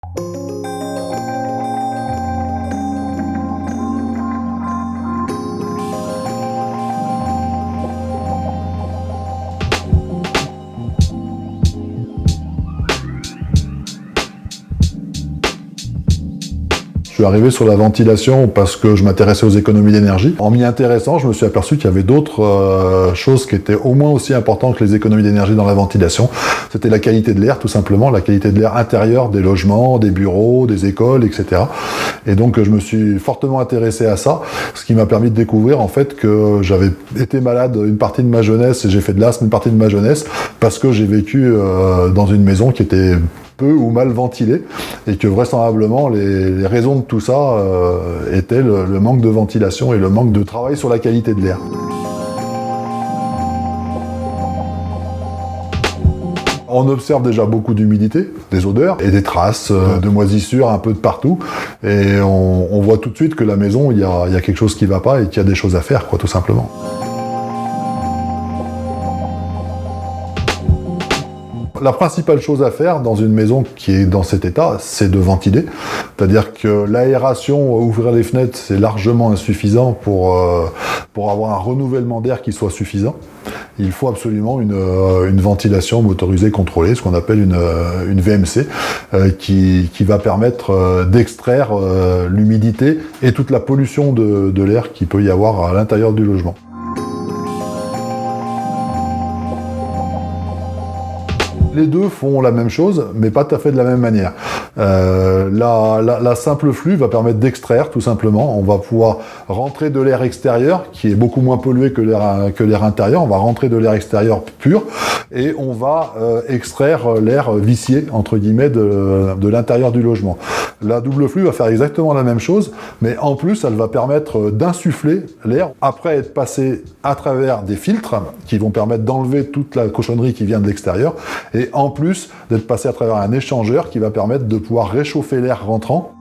Je suis arrivé sur la ventilation parce que je m'intéressais aux économies d'énergie. En m'y intéressant, je me suis aperçu qu'il y avait d'autres choses qui étaient au moins aussi importantes que les économies d'énergie dans la ventilation. C'était la qualité de l'air, tout simplement, la qualité de l'air intérieur des logements, des bureaux, des écoles, etc. Et donc je me suis fortement intéressé à ça, ce qui m'a permis de découvrir en fait que j'avais été malade une partie de ma jeunesse et j'ai fait de l'asthme une partie de ma jeunesse parce que j'ai vécu dans une maison qui était peu ou mal ventilé, et que vraisemblablement les raisons de tout ça étaient le manque de ventilation et le manque de travail sur la qualité de l'air. On observe déjà beaucoup d'humidité, des odeurs et des traces de moisissures un peu de partout, et on voit tout de suite que la maison, il y a quelque chose qui va pas et qu'il y a des choses à faire, quoi, tout simplement. La principale chose à faire dans une maison qui est dans cet état, c'est de ventiler. C'est-à-dire que l'aération, ouvrir les fenêtres, c'est largement insuffisant pour avoir un renouvellement d'air qui soit suffisant. Il faut absolument une ventilation motorisée contrôlée, ce qu'on appelle une VMC, qui va permettre d'extraire l'humidité et toute la pollution de l'air qu'il peut y avoir à l'intérieur du logement. Les deux font la même chose, mais pas tout à fait de la même manière. La simple flux va permettre d'extraire, tout simplement. On va pouvoir rentrer de l'air extérieur, qui est beaucoup moins pollué que l'air intérieur. On va rentrer de l'air extérieur pur, et on va extraire l'air vicié, entre guillemets, de l'intérieur du logement. La double flux va faire exactement la même chose, mais en plus, elle va permettre d'insuffler l'air, après être passé à travers des filtres, qui vont permettre d'enlever toute la cochonnerie qui vient de l'extérieur, et en plus d'être passé à travers un échangeur qui va permettre de pouvoir réchauffer l'air rentrant.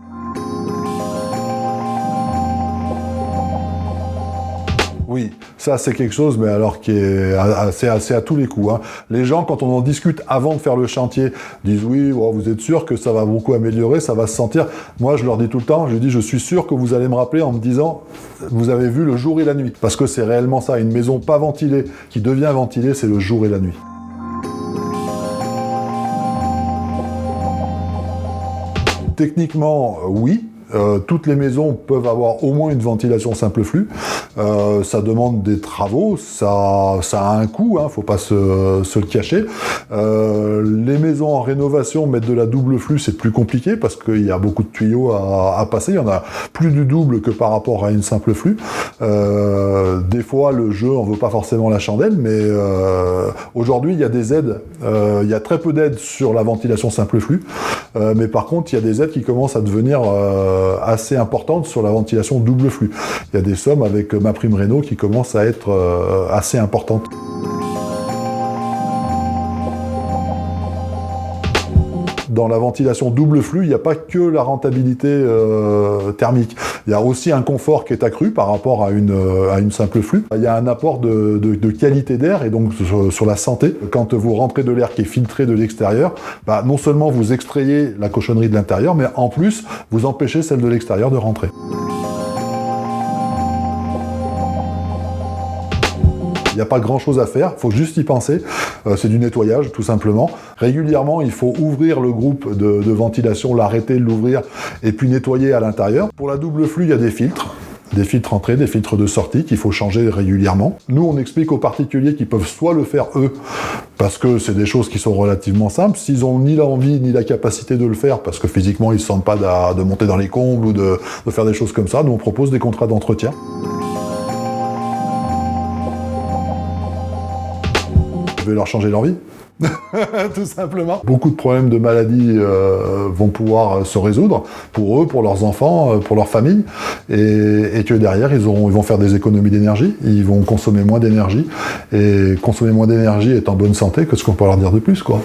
Oui, ça c'est quelque chose, mais alors qui est assez à tous les coups, hein. Les gens, quand on en discute avant de faire le chantier, disent oui, bon, vous êtes sûr que ça va beaucoup améliorer, ça va se sentir. Moi je leur dis tout le temps, je dis je suis sûr que vous allez me rappeler en me disant vous avez vu le jour et la nuit. Parce que c'est réellement ça, une maison pas ventilée qui devient ventilée, c'est le jour et la nuit. Techniquement, oui. Toutes les maisons peuvent avoir au moins une ventilation simple flux. Ça demande des travaux, ça a un coût, hein, faut pas se le cacher. Les maisons en rénovation mettre de la double flux, c'est plus compliqué parce qu'il y a beaucoup de tuyaux à passer. Il y en a plus du double que par rapport à une simple flux. Des fois, le jeu en veut pas forcément la chandelle, mais aujourd'hui, il y a des aides. Il y a très peu d'aides sur la ventilation simple flux, mais par contre, il y a des aides qui commencent à devenir assez importante sur la ventilation double flux. Il y a des sommes avec MaPrimeRénov' qui commencent à être assez importantes. Dans la ventilation double flux, il n'y a pas que la rentabilité thermique. Il y a aussi un confort qui est accru par rapport à une simple flux. Il y a un apport de qualité d'air et donc sur la santé. Quand vous rentrez de l'air qui est filtré de l'extérieur, bah, non seulement vous extrayez la cochonnerie de l'intérieur, mais en plus, vous empêchez celle de l'extérieur de rentrer. Il n'y a pas grand-chose à faire, il faut juste y penser. C'est du nettoyage, tout simplement. Régulièrement, il faut ouvrir le groupe de ventilation, l'arrêter, l'ouvrir, et puis nettoyer à l'intérieur. Pour la double flux, il y a des filtres entrée, des filtres de sortie qu'il faut changer régulièrement. Nous, on explique aux particuliers qu'ils peuvent soit le faire eux, parce que c'est des choses qui sont relativement simples. S'ils ont ni l'envie ni la capacité de le faire, parce que physiquement, ils ne se sentent pas de monter dans les combles ou de faire des choses comme ça, nous, on propose des contrats d'entretien. Je vais leur changer leur vie, tout simplement. Beaucoup de problèmes de maladies vont pouvoir se résoudre pour eux, pour leurs enfants, pour leur famille, et que derrière, ils vont faire des économies d'énergie, ils vont consommer moins d'énergie, et consommer moins d'énergie est en bonne santé, qu'est-ce qu'on peut leur dire de plus, quoi.